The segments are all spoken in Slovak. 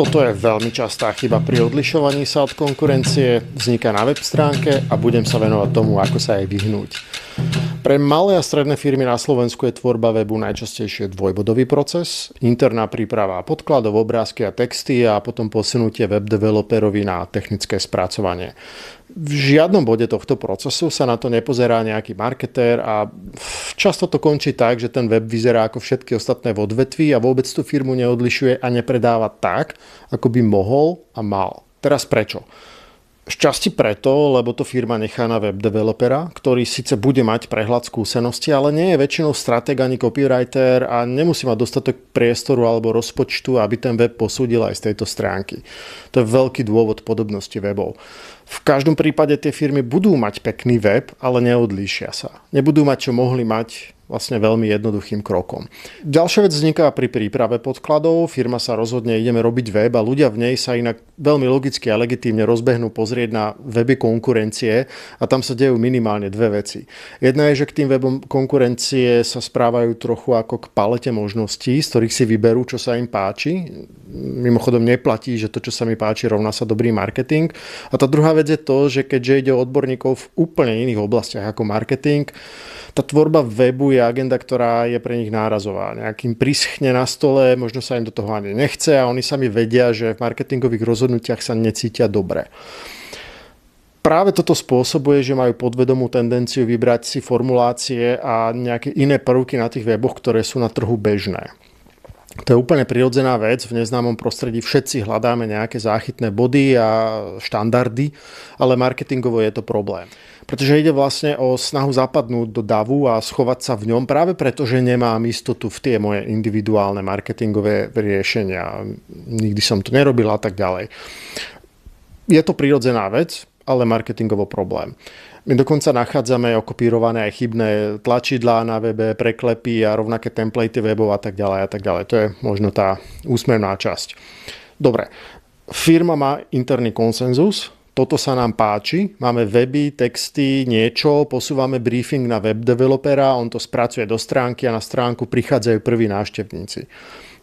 Toto je veľmi častá chyba pri odlišovaní sa od konkurencie, vzniká na web stránke a budem sa venovať tomu, ako sa jej vyhnúť. Pre malé a stredné firmy na Slovensku je tvorba webu najčastejšie dvojbodový proces, interná príprava podkladov, obrázky a texty a potom posunutie web developerovi na technické spracovanie. V žiadnom bode tohto procesu sa na to nepozerá nejaký marketér a často to končí tak, že ten web vyzerá ako všetky ostatné v odvetví a vôbec tú firmu neodlišuje a nepredáva tak, ako by mohol a mal. Teraz prečo? Šťastie preto, lebo to firma nechá na web developera, ktorý síce bude mať prehľad skúsenosti, ale nie je väčšinou stratég ani copywriter a nemusí mať dostatok priestoru alebo rozpočtu, aby ten web posúdil aj z tejto stránky. To je veľký dôvod podobnosti webov. V každom prípade tie firmy budú mať pekný web, ale neodlíšia sa. Nebudú mať, čo mohli mať vlastne veľmi jednoduchým krokom. Ďalšia vec vzniká pri príprave podkladov. Firma sa rozhodne, ideme robiť web a ľudia v nej sa inak veľmi logicky a legitímne rozbehnú pozrieť na weby konkurencie a tam sa dejú minimálne dve veci. Jedna je, že k tým webom konkurencie sa správajú trochu ako k palete možností, z ktorých si vyberú, čo sa im páči. Mimochodom neplatí, že to, čo sa mi páči, rovná sa dobrý marketing. A tá druhá vec je to, že keďže ide o odborníkov v úplne iných oblastiach ako marketing, tá tvorba webu je agenda, ktorá je pre nich nárazová. Nejakým prischne na stole, možno sa im do toho ani nechce a oni sami vedia, že v marketingových rozhodnutiach sa necítia dobre. Práve toto spôsobuje, že majú podvedomú tendenciu vybrať si formulácie a nejaké iné prvky na tých weboch, ktoré sú na trhu bežné. To je úplne prirodzená vec, v neznámom prostredí všetci hľadáme nejaké záchytné body a štandardy, ale marketingovo je to problém. Pretože ide vlastne o snahu zapadnúť do davu a schovať sa v ňom práve preto, že nemám istotu v tie moje individuálne marketingové riešenia. Nikdy som to nerobil a tak ďalej. Je to prirodzená vec, ale marketingovo problém. My dokonca nachádzame okopírované aj chybné tlačidlá na webe, preklepy a rovnaké templatey webov a tak ďalej a tak ďalej. To je možno tá úsmevná časť. Dobre, firma má interný konsenzus, toto sa nám páči, máme weby, texty, niečo, posúvame briefing na web developera, on to spracuje do stránky a na stránku prichádzajú prví návštevníci.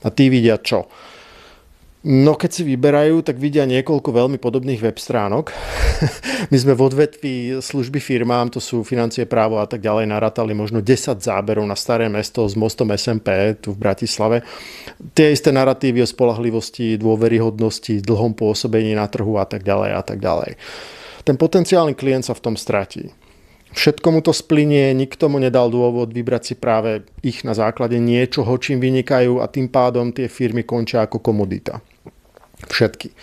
A tí vidia čo? No keď si vyberajú, tak vidia niekoľko veľmi podobných web stránok. My sme v odvetví služby firmám, to sú financie, právo a tak ďalej, narátali možno 10 záberov na Staré Mesto s mostom SMP tu v Bratislave. Tie isté naratívy o spoľahlivosti, dôveryhodnosti, dlhom pôsobení na trhu a tak ďalej a tak ďalej. Ten potenciálny klient sa v tom stratí. Všetko mu to splynie, nikto mu nedal dôvod vybrať si práve ich na základe niečoho, čím vynikajú a tým pádom tie firmy končia ako komodita. Všetky.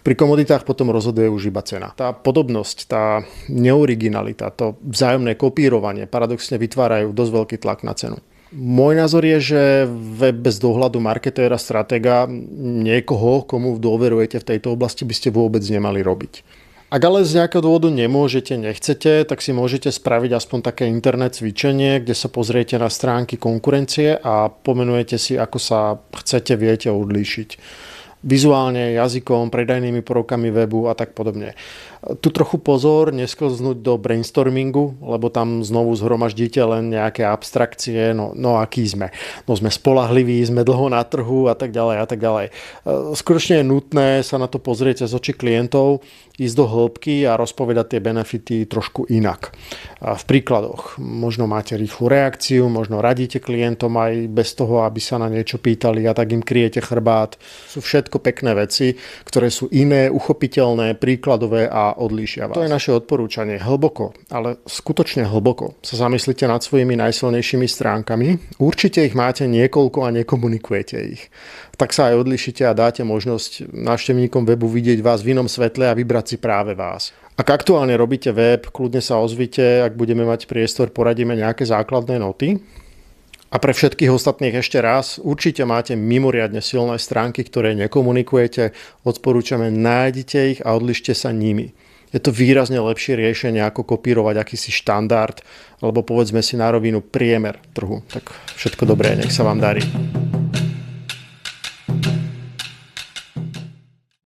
Pri komoditách potom rozhoduje už iba cena. Tá podobnosť, tá neoriginalita, to vzájomné kopírovanie paradoxne vytvárajú dosť veľký tlak na cenu. Môj názor je, že web bez dohľadu marketéra, stratéga, niekoho, komu dôverujete v tejto oblasti, by ste vôbec nemali robiť. Ak ale z nejakého dôvodu nemôžete, nechcete, tak si môžete spraviť aspoň také internet cvičenie, kde sa pozriete na stránky konkurencie a pomenujete si, ako sa chcete, viete odlíšiť. Vizuálne, jazykom, predajnými prvkami webu a tak podobne. Tu trochu pozor, nesklznúť do brainstormingu, lebo tam znovu zhromaždíte len nejaké abstrakcie, no aký sme. No sme spoľahliví, sme dlho na trhu a tak ďalej a tak ďalej. Skutočne je nutné sa na to pozrieť cez oči klientov, ísť do hĺbky a rozpovedať tie benefity trošku inak. V príkladoch možno máte rýchlu reakciu, možno radíte klientom aj bez toho, aby sa na niečo pýtali a tak im kryjete chrbát. Sú všetko pekné veci, ktoré sú iné, uchopiteľné, príkladové a odlíšia vás. To je naše odporúčanie. Hlboko, ale skutočne hlboko sa zamyslite nad svojimi najsilnejšími stránkami. Určite ich máte niekoľko a nekomunikujete ich. Tak sa aj odlišite a dáte možnosť návštevníkom webu vidieť vás v inom svetle a vybrať si práve vás. Ak aktuálne robíte web, kľudne sa ozvite, ak budeme mať priestor, poradíme nejaké základné noty. A pre všetkých ostatných ešte raz, určite máte mimoriadne silné stránky, ktoré nekomunikujete, odporúčame, nájdite ich a odlište sa nimi. Je to výrazne lepšie riešenie, ako kopírovať akýsi štandard, alebo povedzme si na rovinu priemer trhu. Tak všetko dobré, nech sa vám darí.